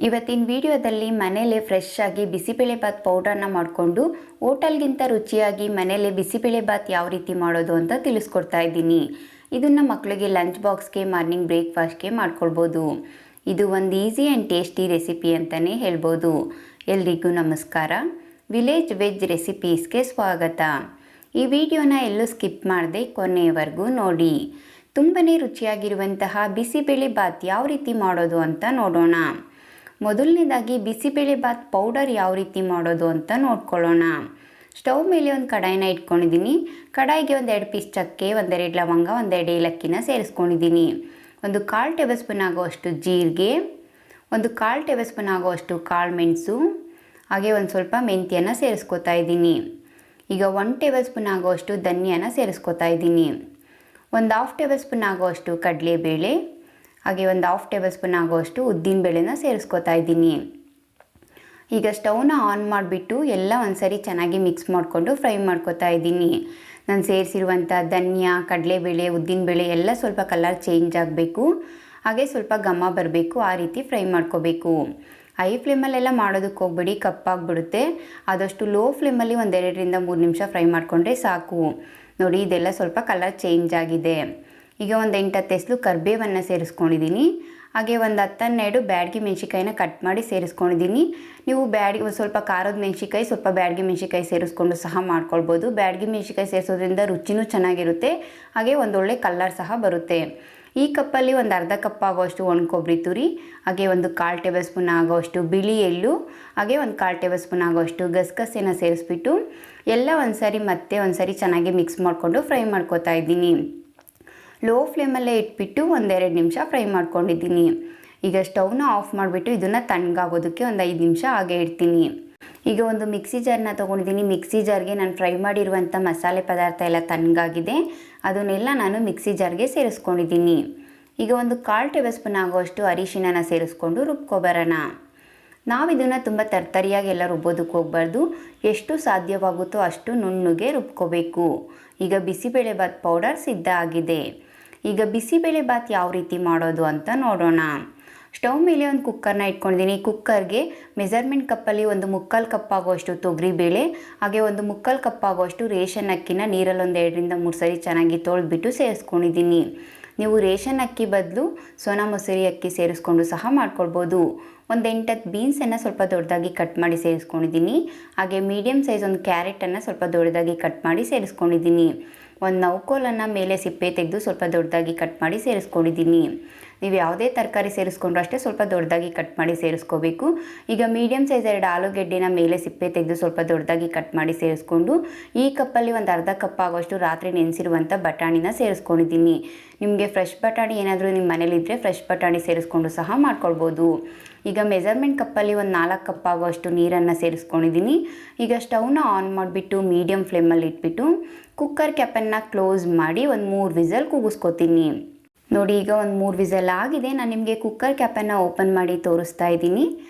ಇವತ್ತಿನ ವಿಡಿಯೋದಲ್ಲಿ ಮನೇಲೆ ಫ್ರೆಶ್ ಆಗಿ ಬಿಸಿಬೇಳೆಬಾತ್ ಪೌಡರ್ನ ಮಾಡಿಕೊಂಡು ಹೋಟೆಲ್ಗಿಂತ ರುಚಿಯಾಗಿ ಮನೇಲೆ ಬಿಸಿಬೇಳೆಬಾತ್ ಯಾವ ರೀತಿ ಮಾಡೋದು ಅಂತ ತಿಳಿಸ್ಕೊಡ್ತಾ ಇದ್ದೀನಿ. ಇದನ್ನು ಮಕ್ಕಳಿಗೆ ಲಂಚ್ ಬಾಕ್ಸ್ಗೆ ಮಾರ್ನಿಂಗ್ ಬ್ರೇಕ್ಫಾಸ್ಟ್ಗೆ ಮಾಡ್ಕೊಳ್ಬೋದು. ಇದು ಒಂದು ಈಸಿ ಆ್ಯಂಡ್ ಟೇಸ್ಟಿ ರೆಸಿಪಿ ಅಂತಲೇ ಹೇಳ್ಬೋದು. ಎಲ್ರಿಗೂ ನಮಸ್ಕಾರ. ವಿಲೇಜ್ ವೆಜ್ ರೆಸಿಪೀಸ್ಗೆ ಸ್ವಾಗತ. ಈ ವಿಡಿಯೋನ ಎಲ್ಲೂ ಸ್ಕಿಪ್ ಮಾಡದೆ ಕೊನೆಯವರೆಗೂ ನೋಡಿ. ತುಂಬಾ ರುಚಿಯಾಗಿರುವಂತಹ ಬಿಸಿಬೇಳೆಬಾತ್ ಯಾವ ರೀತಿ ಮಾಡೋದು ಅಂತ ನೋಡೋಣ. ಮೊದಲನೇದಾಗಿ ಬಿಸಿಬೇಳೆಬಾತ್ ಪೌಡರ್ ಯಾವ ರೀತಿ ಮಾಡೋದು ಅಂತ ನೋಡ್ಕೊಳ್ಳೋಣ. ಸ್ಟವ್ ಮೇಲೆ ಒಂದು ಕಡಾಯಿನ ಇಟ್ಕೊಂಡಿದ್ದೀನಿ. ಕಡಾಯಿಗೆ ಒಂದು 2 ಪೀಸ್ ಚಕ್ಕೆ, 1-2 ಲವಂಗ, 1-2 ಏಲಕ್ಕಿನ ಸೇರಿಸ್ಕೊಂಡಿದ್ದೀನಿ. ಒಂದು 1/4 ಟೇಬಲ್ ಸ್ಪೂನ್ ಆಗುವಷ್ಟು ಜೀರಿಗೆ, ಒಂದು 1/4 ಟೇಬಲ್ ಸ್ಪೂನ್ ಆಗುವಷ್ಟು ಕಾಳು ಮೆಣಸು, ಹಾಗೆ ಒಂದು ಸ್ವಲ್ಪ ಮೆಂತ್ಯನ ಸೇರಿಸ್ಕೊತಾ ಇದ್ದೀನಿ. ಈಗ 1 ಟೇಬಲ್ ಸ್ಪೂನ್ ಆಗುವಷ್ಟು ಧನಿಯಾನ ಸೇರಿಸ್ಕೊತಾ ಇದ್ದೀನಿ. ಒಂದು 1/2 ಟೇಬಲ್ ಸ್ಪೂನ್ ಆಗುವಷ್ಟು ಕಡಲೆಬೇಳೆ, ಹಾಗೆ ಒಂದು 1/2 ಟೇಬಲ್ ಸ್ಪೂನ್ ಆಗುವಷ್ಟು ಉದ್ದಿನಬೇಳೆನ ಸೇರಿಸ್ಕೊತಾ ಇದ್ದೀನಿ. ಈಗ ಸ್ಟವ್ನ ಆನ್ ಮಾಡಿಬಿಟ್ಟು ಎಲ್ಲ ಒಂದ್ಸರಿ ಚೆನ್ನಾಗಿ ಮಿಕ್ಸ್ ಮಾಡಿಕೊಂಡು ಫ್ರೈ ಮಾಡ್ಕೊತಾ ಇದ್ದೀನಿ. ನಾನು ಸೇರಿಸಿರುವಂಥ ಧನಿಯಾ, ಕಡಲೆಬೇಳೆ, ಉದ್ದಿನಬೇಳೆ ಎಲ್ಲ ಸ್ವಲ್ಪ ಕಲರ್ ಚೇಂಜ್ ಆಗಬೇಕು, ಹಾಗೆ ಸ್ವಲ್ಪ ಘಮ ಬರಬೇಕು, ಆ ರೀತಿ ಫ್ರೈ ಮಾಡ್ಕೋಬೇಕು. ಹೈ ಫ್ಲೇಮಲ್ಲೆಲ್ಲ ಮಾಡೋದಕ್ಕೆ ಹೋಗ್ಬೇಡಿ, ಕಪ್ಪಾಗಿಬಿಡುತ್ತೆ. ಆದಷ್ಟು ಲೋ ಫ್ಲೇಮಲ್ಲಿ 1-2-3 ನಿಮಿಷ ಫ್ರೈ ಮಾಡಿಕೊಂಡ್ರೆ ಸಾಕು. ನೋಡಿ, ಇದೆಲ್ಲ ಸ್ವಲ್ಪ ಕಲರ್ ಚೇಂಜ್ ಆಗಿದೆ. ಈಗ ಒಂದು 8-10 ಎಸಳು ಕರಿಬೇವನ್ನು ಸೇರಿಸ್ಕೊಂಡಿದ್ದೀನಿ. ಹಾಗೆ ಒಂದು 10-12 ಬ್ಯಾಡಗಿ ಮೆಣಸಿಕಾಯಿನ ಕಟ್ ಮಾಡಿ ಸೇರಿಸ್ಕೊಂಡಿದ್ದೀನಿ. ನೀವು ಸ್ವಲ್ಪ ಖಾರದ ಮೆಣಸಿಕಾಯಿ, ಸ್ವಲ್ಪ ಬ್ಯಾಡಗಿ ಮೆಣಸಿಕಾಯಿ ಸೇರಿಸ್ಕೊಂಡು ಸಹ ಮಾಡ್ಕೊಳ್ಬೋದು. ಬ್ಯಾಡಗಿ ಮೆಣಸಿಕಾಯಿ ಸೇರಿಸೋದ್ರಿಂದ ರುಚಿನೂ ಚೆನ್ನಾಗಿರುತ್ತೆ, ಹಾಗೆ ಒಂದೊಳ್ಳೆ ಕಲರ್ ಸಹ ಬರುತ್ತೆ. ಈ ಕಪ್ಪಲ್ಲಿ ಒಂದು ಅರ್ಧ ಕಪ್ ಆಗೋಷ್ಟು ಒಣ ಕೊಬ್ಬರಿ ತುರಿ, ಹಾಗೆ ಒಂದು 1/4 ಟೇಬಲ್ ಸ್ಪೂನ್ ಆಗೋಷ್ಟು ಬಿಳಿ ಎಳ್ಳು, ಹಾಗೆ ಒಂದು 1/4 ಟೇಬಲ್ ಸ್ಪೂನ್ ಆಗೋಷ್ಟು ಗಸಗಸೆನ ಸೇರಿಸ್ಬಿಟ್ಟು ಎಲ್ಲ ಒಂದ್ಸರಿ ಚೆನ್ನಾಗಿ ಮಿಕ್ಸ್ ಮಾಡಿಕೊಂಡು ಫ್ರೈ ಮಾಡ್ಕೊತಾ ಇದ್ದೀನಿ. ಲೋ ಫ್ಲೇಮಲ್ಲೇ ಇಟ್ಬಿಟ್ಟು 1-2 ನಿಮಿಷ ಫ್ರೈ ಮಾಡ್ಕೊಂಡಿದ್ದೀನಿ. ಈಗ ಸ್ಟವ್ನ ಆಫ್ ಮಾಡಿಬಿಟ್ಟು ಇದನ್ನು ತಣ್ಣಗಾಗೋದಕ್ಕೆ ಒಂದು 5 ನಿಮಿಷ ಹಾಗೆ ಇಡ್ತೀನಿ. ಈಗ ಒಂದು ಮಿಕ್ಸಿ ಜಾರ್ನ ತೊಗೊಂಡಿದ್ದೀನಿ. ಮಿಕ್ಸಿ ಜಾರ್ಗೆ ನಾನು ಫ್ರೈ ಮಾಡಿರುವಂಥ ಮಸಾಲೆ ಪದಾರ್ಥ ಎಲ್ಲ ತಣ್ಣಗಾಗಿದೆ, ಅದನ್ನೆಲ್ಲ ನಾನು ಮಿಕ್ಸಿ ಜಾರ್ಗೆ ಸೇರಿಸ್ಕೊಂಡಿದ್ದೀನಿ. ಈಗ ಒಂದು 1/4 ಟೇಬಲ್ ಸ್ಪೂನ್ ಆಗುವಷ್ಟು ಅರಿಶಿಣನ ಸೇರಿಸ್ಕೊಂಡು ರುಬ್ಕೊಬರೋಣ. ನಾವು ಇದನ್ನು ತುಂಬ ತರ್ತರಿಯಾಗಿ ಎಲ್ಲ ರುಬ್ಬೋದಕ್ಕೆ ಹೋಗಬಾರ್ದು, ಎಷ್ಟು ಸಾಧ್ಯವಾಗುತ್ತೋ ಅಷ್ಟು ನುಣ್ಣಗೆ ರುಬ್ಕೋಬೇಕು. ಈಗ ಬಿಸಿಬೇಳೆಬಾತ್ ಪೌಡರ್ ಸಿದ್ಧ ಆಗಿದೆ. ಈಗ ಬಿಸಿಬೇಳೆಬಾತ್ ಯಾವ ರೀತಿ ಮಾಡೋದು ಅಂತ ನೋಡೋಣ. ಸ್ಟವ್ ಮೇಲೆ ಒಂದು ಕುಕ್ಕರ್ನ ಇಟ್ಕೊಂಡಿದ್ದೀನಿ. ಕುಕ್ಕರ್ಗೆ ಮೆಜರ್ಮೆಂಟ್ ಕಪ್ಪಲ್ಲಿ ಒಂದು 3/4 ಕಪ್ ಆಗುವಷ್ಟು ತೊಗರಿಬೇಳೆ, ಹಾಗೆ ಒಂದು 3/4 ಕಪ್ ಆಗುವಷ್ಟು ರೇಷನ್ ಅಕ್ಕಿನ ನೀರಲ್ಲಿ ಒಂದು 2-3 ಸರಿ ಚೆನ್ನಾಗಿ ತೊಳೆದ್ಬಿಟ್ಟು ಸೇರಿಸ್ಕೊಂಡಿದ್ದೀನಿ. ನೀವು ರೇಷನ್ ಅಕ್ಕಿ ಬದಲು ಸೋನಾ ಮಸೂರಿ ಅಕ್ಕಿ ಸೇರಿಸ್ಕೊಂಡು ಸಹ ಮಾಡ್ಕೊಳ್ಬೋದು. ಒಂದು 8-10 ಬೀನ್ಸನ್ನು ಸ್ವಲ್ಪ ದೊಡ್ಡದಾಗಿ ಕಟ್ ಮಾಡಿ ಸೇರಿಸ್ಕೊಂಡಿದ್ದೀನಿ. ಹಾಗೆ ಮೀಡಿಯಮ್ ಸೈಜ್ ಒಂದು ಕ್ಯಾರೆಟನ್ನು ಸ್ವಲ್ಪ ದೊಡ್ಡದಾಗಿ ಕಟ್ ಮಾಡಿ ಸೇರಿಸ್ಕೊಂಡಿದ್ದೀನಿ. ಒಂದು ನೌಕೋಲನ್ನು ಮೇಲೆ ಸಿಪ್ಪೆ ತೆಗೆದು ಸ್ವಲ್ಪ ದೊಡ್ಡದಾಗಿ ಕಟ್ ಮಾಡಿ ಸೇರಿಸ್ಕೊಂಡಿದ್ದೀನಿ. ನೀವು ಯಾವುದೇ ತರಕಾರಿ ಸೇರಿಸ್ಕೊಂಡ್ರೂ ಅಷ್ಟೇ ಸ್ವಲ್ಪ ದೊಡ್ಡದಾಗಿ ಕಟ್ ಮಾಡಿ ಸೇರಿಸ್ಕೋಬೇಕು. ಈಗ ಮೀಡಿಯಮ್ ಸೈಜ್ 2 ಆಲೂಗೆಡ್ಡೆನ ಮೇಲೆ ಸಿಪ್ಪೆ ತೆಗೆದು ಸ್ವಲ್ಪ ದೊಡ್ಡದಾಗಿ ಕಟ್ ಮಾಡಿ ಸೇರಿಸ್ಕೊಂಡು ಈ ಕಪ್ಪಲ್ಲಿ ಒಂದು ಅರ್ಧ ಕಪ್ ಆಗೋಷ್ಟು ರಾತ್ರಿ ನೆನೆಸಿರುವಂಥ ಬಟಾಣಿನ ಸೇರಿಸ್ಕೊಂಡಿದ್ದೀನಿ. ನಿಮಗೆ ಫ್ರೆಶ್ ಬಟಾಣಿ ಏನಾದರೂ ನಿಮ್ಮ ಮನೇಲಿದ್ದರೆ ಫ್ರೆಶ್ ಬಟಾಣಿ ಸೇರಿಸ್ಕೊಂಡು ಸಹ ಮಾಡ್ಕೊಳ್ಬೋದು. ಈಗ ಮೆಜರ್ಮೆಂಟ್ ಕಪ್ಪಲ್ಲಿ ಒಂದು 4 ಕಪ್ ಆಗುವಷ್ಟು ನೀರನ್ನು ಸೇರಿಸ್ಕೊಂಡಿದ್ದೀನಿ. ಈಗ ಸ್ಟವ್ನ ಆನ್ ಮಾಡಿಬಿಟ್ಟು ಮೀಡಿಯಮ್ ಫ್ಲೇಮಲ್ಲಿ ಇಟ್ಬಿಟ್ಟು ಕುಕ್ಕರ್ ಕ್ಯಾಪನ್ನು ಕ್ಲೋಸ್ ಮಾಡಿ ಒಂದು 3 ವಿಸಲ್ ಕೂಗಿಸ್ಕೊತೀನಿ. ನೋಡಿ, ಈಗ ಒಂದು 3 ವಿಸಲ್ ಆಗಿದೆ. ನಾನು ನಿಮಗೆ ಕುಕ್ಕರ್ ಕ್ಯಾಪನ್ನು ಓಪನ್ ಮಾಡಿ ತೋರಿಸ್ತಾ ಇದ್ದೀನಿ.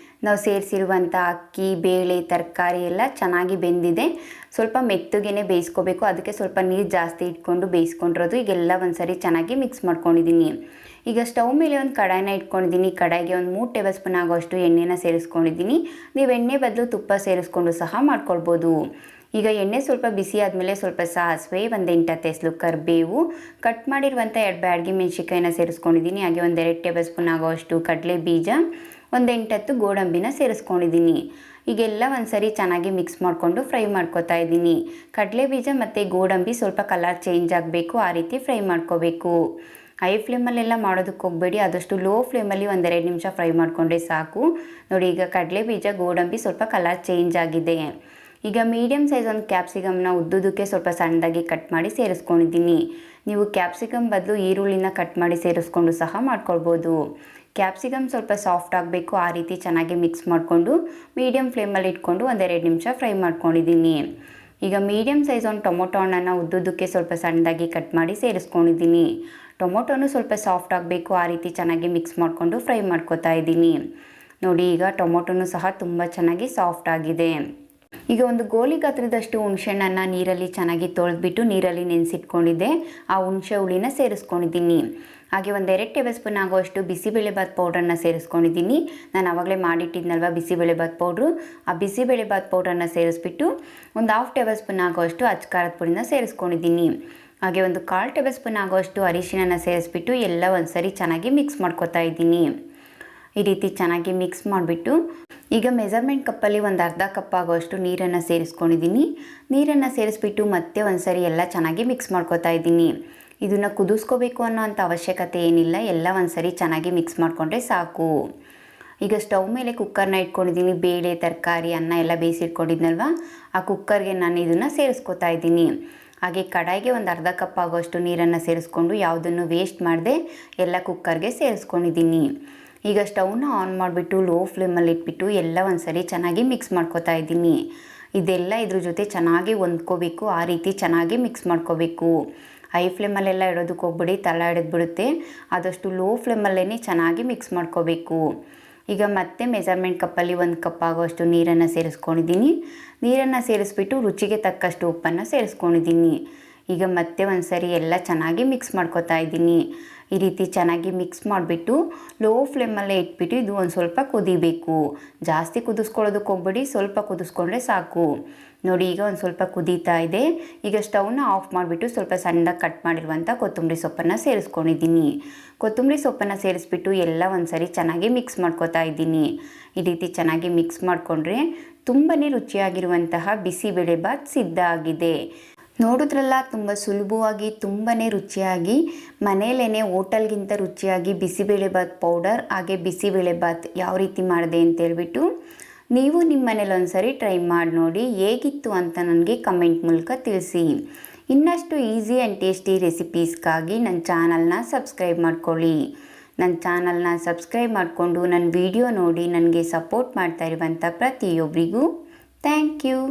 ನಾವು ಸೇರಿಸಿರುವಂಥ ಅಕ್ಕಿ, ಬೇಳೆ, ತರಕಾರಿ ಎಲ್ಲ ಚೆನ್ನಾಗಿ ಬೆಂದಿದೆ. ಸ್ವಲ್ಪ ಮೆತ್ತಗೆ ಬೇಯಿಸ್ಕೋಬೇಕು, ಅದಕ್ಕೆ ಸ್ವಲ್ಪ ನೀರು ಜಾಸ್ತಿ ಇಟ್ಕೊಂಡು ಬೇಯಿಸ್ಕೊಂಡಿರೋದು. ಈಗೆಲ್ಲ ಒಂದ್ಸರಿ ಚೆನ್ನಾಗಿ ಮಿಕ್ಸ್ ಮಾಡ್ಕೊಂಡಿದ್ದೀನಿ. ಈಗ ಸ್ಟವ್ ಮೇಲೆ ಒಂದು ಕಡಾಯಿನ ಇಟ್ಕೊಂಡಿದ್ದೀನಿ. ಕಡಾಯಿಗೆ ಒಂದು 3 ಟೇಬಲ್ ಸ್ಪೂನ್ ಆಗೋಷ್ಟು ಎಣ್ಣೆನ ಸೇರಿಸ್ಕೊಂಡಿದ್ದೀನಿ. ನೀವು ಎಣ್ಣೆ ಬದಲು ತುಪ್ಪ ಸೇರಿಸ್ಕೊಂಡು ಸಹ ಮಾಡ್ಕೊಳ್ಬೋದು. ಈಗ ಎಣ್ಣೆ ಸ್ವಲ್ಪ ಬಿಸಿ ಆದಮೇಲೆ ಸ್ವಲ್ಪ ಸಾಸಿವೆ, ಒಂದು 8-10 ಎಸಳು ಕರಿಬೇವು, ಕಟ್ ಮಾಡಿರುವಂಥ 2 ಬ್ಯಾಡಗಿ ಮೆಣಸಿಕಾಯಿನ ಸೇರಿಸ್ಕೊಂಡಿದ್ದೀನಿ. ಹಾಗೆ ಒಂದು 2 ಟೇಬಲ್ ಸ್ಪೂನ್ ಆಗೋಷ್ಟು ಕಡಲೆ ಬೀಜ, ಒಂದು 8-10 ಗೋಡಂಬಿನ ಸೇರಿಸ್ಕೊಂಡಿದ್ದೀನಿ. ಈಗೆಲ್ಲ ಒಂದ್ಸರಿ ಚೆನ್ನಾಗಿ ಮಿಕ್ಸ್ ಮಾಡಿಕೊಂಡು ಫ್ರೈ ಮಾಡ್ಕೊತಾ ಇದ್ದೀನಿ. ಕಡಲೆ ಬೀಜ ಮತ್ತು ಗೋಡಂಬಿ ಸ್ವಲ್ಪ ಕಲರ್ ಚೇಂಜ್ ಆಗಬೇಕು, ಆ ರೀತಿ ಫ್ರೈ ಮಾಡ್ಕೋಬೇಕು. ಹೈ ಫ್ಲೇಮಲ್ಲೆಲ್ಲ ಮಾಡೋದಕ್ಕೆ ಹೋಗಬೇಡಿ, ಆದಷ್ಟು ಲೋ ಫ್ಲೇಮಲ್ಲಿ 1-2 ನಿಮಿಷ ಫ್ರೈ ಮಾಡಿಕೊಂಡ್ರೆ ಸಾಕು. ನೋಡಿ, ಈಗ ಕಡಲೆ ಬೀಜ, ಗೋಡಂಬಿ ಸ್ವಲ್ಪ ಕಲರ್ ಚೇಂಜ್ ಆಗಿದೆ. ಈಗ ಮೀಡಿಯಮ್ ಸೈಜ್ ಒಂದು ಕ್ಯಾಪ್ಸಿಕಮ್ನ ಉದ್ದುದಕ್ಕೆ ಸ್ವಲ್ಪ ಸಣ್ಣದಾಗಿ ಕಟ್ ಮಾಡಿ ಸೇರಿಸ್ಕೊಂಡಿದ್ದೀನಿ. ನೀವು ಕ್ಯಾಪ್ಸಿಕಮ್ ಬದಲು ಈರುಳ್ಳಿನ ಕಟ್ ಮಾಡಿ ಸೇರಿಸ್ಕೊಂಡು ಸಹ ಮಾಡ್ಕೊಳ್ಬೋದು. ಕ್ಯಾಪ್ಸಿಕಮ್ ಸ್ವಲ್ಪ ಸಾಫ್ಟ್ ಆಗಬೇಕು, ಆ ರೀತಿ ಚೆನ್ನಾಗಿ ಮಿಕ್ಸ್ ಮಾಡಿಕೊಂಡು ಮೀಡಿಯಮ್ ಫ್ಲೇಮಲ್ಲಿ ಇಟ್ಕೊಂಡು 1-2 ನಿಮಿಷ ಫ್ರೈ ಮಾಡ್ಕೊಂಡಿದ್ದೀನಿ. ಈಗ ಮೀಡಿಯಮ್ ಸೈಜ್ ಒಂದು ಟೊಮೊಟೊ ಹಣ್ಣನ್ನು ಉದ್ದುದಕ್ಕೆ ಸ್ವಲ್ಪ ಸಣ್ಣದಾಗಿ ಕಟ್ ಮಾಡಿ ಸೇರಿಸ್ಕೊಂಡಿದ್ದೀನಿ. ಟೊಮೊಟೊನು ಸ್ವಲ್ಪ ಸಾಫ್ಟ್ ಆಗಬೇಕು, ಆ ರೀತಿ ಚೆನ್ನಾಗಿ ಮಿಕ್ಸ್ ಮಾಡಿಕೊಂಡು ಫ್ರೈ ಮಾಡ್ಕೊತಾ ಇದ್ದೀನಿ. ನೋಡಿ, ಈಗ ಟೊಮೊಟೊನು ಸಹ ತುಂಬ ಚೆನ್ನಾಗಿ ಸಾಫ್ಟ್ ಆಗಿದೆ. ಈಗ ಒಂದು ಗೋಲಿ ಗಾತ್ರದಷ್ಟು ಹುಣಸೆಹಣ್ಣನ್ನು ನೀರಲ್ಲಿ ಚೆನ್ನಾಗಿ ತೊಳೆದ್ಬಿಟ್ಟು ನೀರಲ್ಲಿ ನೆನೆಸಿಟ್ಕೊಂಡಿದ್ದೆ. ಆ ಹುಣಸೆ ಹುಳಿನ ಸೇರಿಸ್ಕೊಂಡಿದ್ದೀನಿ. ಹಾಗೆ ಒಂದು 2 ಟೇಬಲ್ ಸ್ಪೂನ್ ಆಗುವಷ್ಟು ಬಿಸಿಬೇಳೆಬಾತ್ ಪೌಡ್ರನ್ನು ಸೇರಿಸ್ಕೊಂಡಿದ್ದೀನಿ. ನಾನು ಆವಾಗಲೇ ಮಾಡಿಟ್ಟಿದ್ನಲ್ವ ಬಿಸಿಬೇಳೆಬಾತ್ ಪೌಡ್ರು, ಆ ಬಿಸಿಬೇಳೆಬಾತ್ ಪೌಡ್ರನ್ನು ಸೇರಿಸ್ಬಿಟ್ಟು ಒಂದು 1/2 ಟೇಬಲ್ ಸ್ಪೂನ್ ಆಗುವಷ್ಟು ಅಚ್ಚಕಾರದ ಪುಡಿನ ಸೇರಿಸ್ಕೊಂಡಿದ್ದೀನಿ. ಹಾಗೆ ಒಂದು 1/4 ಟೇಬಲ್ ಸ್ಪೂನ್ ಆಗುವಷ್ಟು ಅರಿಶಿನ ಸೇರಿಸ್ಬಿಟ್ಟು ಎಲ್ಲ ಒಂದು ಸರಿ ಚೆನ್ನಾಗಿ ಮಿಕ್ಸ್ ಮಾಡ್ಕೊತಾ ಇದ್ದೀನಿ. ಈ ರೀತಿ ಚೆನ್ನಾಗಿ ಮಿಕ್ಸ್ ಮಾಡಿಬಿಟ್ಟು ಈಗ ಮೆಜರ್ಮೆಂಟ್ ಕಪ್ಪಲ್ಲಿ ಒಂದು ಅರ್ಧ ಕಪ್ ಆಗುವಷ್ಟು ನೀರನ್ನು ಸೇರಿಸ್ಕೊಂಡಿದ್ದೀನಿ. ನೀರನ್ನು ಸೇರಿಸ್ಬಿಟ್ಟು ಮತ್ತೆ ಒಂದು ಸರಿ ಎಲ್ಲ ಚೆನ್ನಾಗಿ ಮಿಕ್ಸ್ ಮಾಡ್ಕೊತಾ ಇದ್ದೀನಿ. ಇದನ್ನು ಕುದಿಸ್ಕೋಬೇಕು ಅನ್ನೋ ಅಂಥ ಅವಶ್ಯಕತೆ ಏನಿಲ್ಲ, ಎಲ್ಲ ಒಂದು ಸರಿ ಚೆನ್ನಾಗಿ ಮಿಕ್ಸ್ ಮಾಡಿಕೊಂಡ್ರೆ ಸಾಕು. ಈಗ ಸ್ಟವ್ ಮೇಲೆ ಕುಕ್ಕರ್ನ ಇಟ್ಕೊಂಡಿದ್ದೀನಿ. ಬೇಳೆ, ತರಕಾರಿ, ಅನ್ನ ಎಲ್ಲ ಬೇಯಿಸಿಟ್ಕೊಂಡಿದ್ನಲ್ವ, ಆ ಕುಕ್ಕರ್ಗೆ ನಾನು ಇದನ್ನು ಸೇರಿಸ್ಕೊತಾ ಇದ್ದೀನಿ. ಹಾಗೆ ಕಡಾಯಿಗೆ ಒಂದು ಅರ್ಧ ಕಪ್ ಆಗುವಷ್ಟು ನೀರನ್ನು ಸೇರಿಸ್ಕೊಂಡು ಯಾವುದನ್ನು ವೇಸ್ಟ್ ಮಾಡದೆ ಎಲ್ಲ ಕುಕ್ಕರ್ಗೆ ಸೇರಿಸ್ಕೊಂಡಿದ್ದೀನಿ. ಈಗ ಸ್ಟವ್ನ ಆನ್ ಮಾಡಿಬಿಟ್ಟು ಲೋ ಫ್ಲೇಮಲ್ಲಿ ಇಟ್ಬಿಟ್ಟು ಎಲ್ಲ ಒಂದು ಸರಿ ಚೆನ್ನಾಗಿ ಮಿಕ್ಸ್ ಮಾಡ್ಕೊತಾ ಇದ್ದೀನಿ. ಇದೆಲ್ಲ ಇದ್ರ ಜೊತೆ ಚೆನ್ನಾಗಿ ಹೊಂದ್ಕೋಬೇಕು, ಆ ರೀತಿ ಚೆನ್ನಾಗಿ ಮಿಕ್ಸ್ ಮಾಡ್ಕೋಬೇಕು. ಹೈ ಫ್ಲೇಮಲ್ಲೆಲ್ಲ ಇಡೋದಕ್ಕೆ ಹೋಗ್ಬಿಡಿ, ತಳ ಹಿಡಿದ್ಬಿಡುತ್ತೆ. ಆದಷ್ಟು ಲೋ ಫ್ಲೇಮಲ್ಲೇ ಚೆನ್ನಾಗಿ ಮಿಕ್ಸ್ ಮಾಡ್ಕೋಬೇಕು. ಈಗ ಮತ್ತೆ ಮೆಜರ್ಮೆಂಟ್ ಕಪ್ಪಲ್ಲಿ 1 ಕಪ್ ಆಗುವಷ್ಟು ನೀರನ್ನು ಸೇರಿಸ್ಕೊಂಡಿದ್ದೀನಿ. ನೀರನ್ನು ಸೇರಿಸ್ಬಿಟ್ಟು ರುಚಿಗೆ ತಕ್ಕಷ್ಟು ಉಪ್ಪನ್ನು ಸೇರಿಸ್ಕೊಂಡಿದ್ದೀನಿ. ಈಗ ಮತ್ತೆ ಒಂದು ಸರಿ ಎಲ್ಲ ಚೆನ್ನಾಗಿ ಮಿಕ್ಸ್ ಮಾಡ್ಕೊತಾ ಇದ್ದೀನಿ. ಈ ರೀತಿ ಚೆನ್ನಾಗಿ ಮಿಕ್ಸ್ ಮಾಡಿಬಿಟ್ಟು ಲೋ ಫ್ಲೇಮಲ್ಲೇ ಇಟ್ಬಿಟ್ಟು ಇದು ಒಂದು ಸ್ವಲ್ಪ ಕುದಿಬೇಕು. ಜಾಸ್ತಿ ಕುದಿಸ್ಕೊಳ್ಳೋದಕ್ಕೆ ಹೋಗ್ಬಿಡಿ, ಸ್ವಲ್ಪ ಕುದಿಸ್ಕೊಂಡ್ರೆ ಸಾಕು. ನೋಡಿ ಈಗ ಒಂದು ಸ್ವಲ್ಪ ಕುದೀತಾ ಇದೆ. ಈಗ ಸ್ಟವ್ನ ಆಫ್ ಮಾಡಿಬಿಟ್ಟು ಸ್ವಲ್ಪ ಸಣ್ಣದಾಗಿ ಕಟ್ ಮಾಡಿರುವಂಥ ಕೊತ್ತಂಬರಿ ಸೊಪ್ಪನ್ನು ಸೇರಿಸ್ಕೊಂಡಿದ್ದೀನಿ. ಕೊತ್ತಂಬರಿ ಸೊಪ್ಪನ್ನು ಸೇರಿಸ್ಬಿಟ್ಟು ಎಲ್ಲ ಒಂದು ಸರಿ ಚೆನ್ನಾಗಿ ಮಿಕ್ಸ್ ಮಾಡ್ಕೊತಾ ಇದ್ದೀನಿ. ಈ ರೀತಿ ಚೆನ್ನಾಗಿ ಮಿಕ್ಸ್ ಮಾಡಿಕೊಂಡ್ರೆ ತುಂಬಾ ರುಚಿಯಾಗಿರುವಂತಹ ಬಿಸಿಬೇಳೆಬಾತ್ ಸಿದ್ಧ ಆಗಿದೆ. ನೋಡಿದ್ರಲ್ಲ, ತುಂಬ ಸುಲಭವಾಗಿ ತುಂಬಾ ರುಚಿಯಾಗಿ ಮನೆಯಲ್ಲೇ ಹೋಟೆಲ್ಗಿಂತ ರುಚಿಯಾಗಿ ಬಿಸಿಬೇಳೆಬಾತ್ ಪೌಡರ್ ಹಾಗೆ ಬಿಸಿಬೇಳೆಬಾತ್ ಯಾವ ರೀತಿ ಮಾಡಿದೆ ಅಂತೇಳ್ಬಿಟ್ಟು ನೀವು ನಿಮ್ಮ ಮನೇಲಿ ಒಂದು ಸರಿ ಟ್ರೈ ಮಾಡಿ ನೋಡಿ. ಹೇಗಿತ್ತು ಅಂತ ನನಗೆ ಕಮೆಂಟ್ ಮೂಲಕ ತಿಳಿಸಿ. ಇನ್ನಷ್ಟು ಈಸಿ ಆ್ಯಂಡ್ ಟೇಸ್ಟಿ ರೆಸಿಪೀಸ್ಗಾಗಿ ನನ್ನ ಚಾನಲ್ನ ಸಬ್ಸ್ಕ್ರೈಬ್ ಮಾಡ್ಕೊಳ್ಳಿ. ನನ್ನ ಚಾನಲ್ನ ಸಬ್ಸ್ಕ್ರೈಬ್ ಮಾಡಿಕೊಂಡು ನನ್ನ ವಿಡಿಯೋ ನೋಡಿ ನನಗೆ ಸಪೋರ್ಟ್ ಮಾಡ್ತಾ ಇರುವಂಥ ಪ್ರತಿಯೊಬ್ಬರಿಗೂ ಥ್ಯಾಂಕ್ ಯು.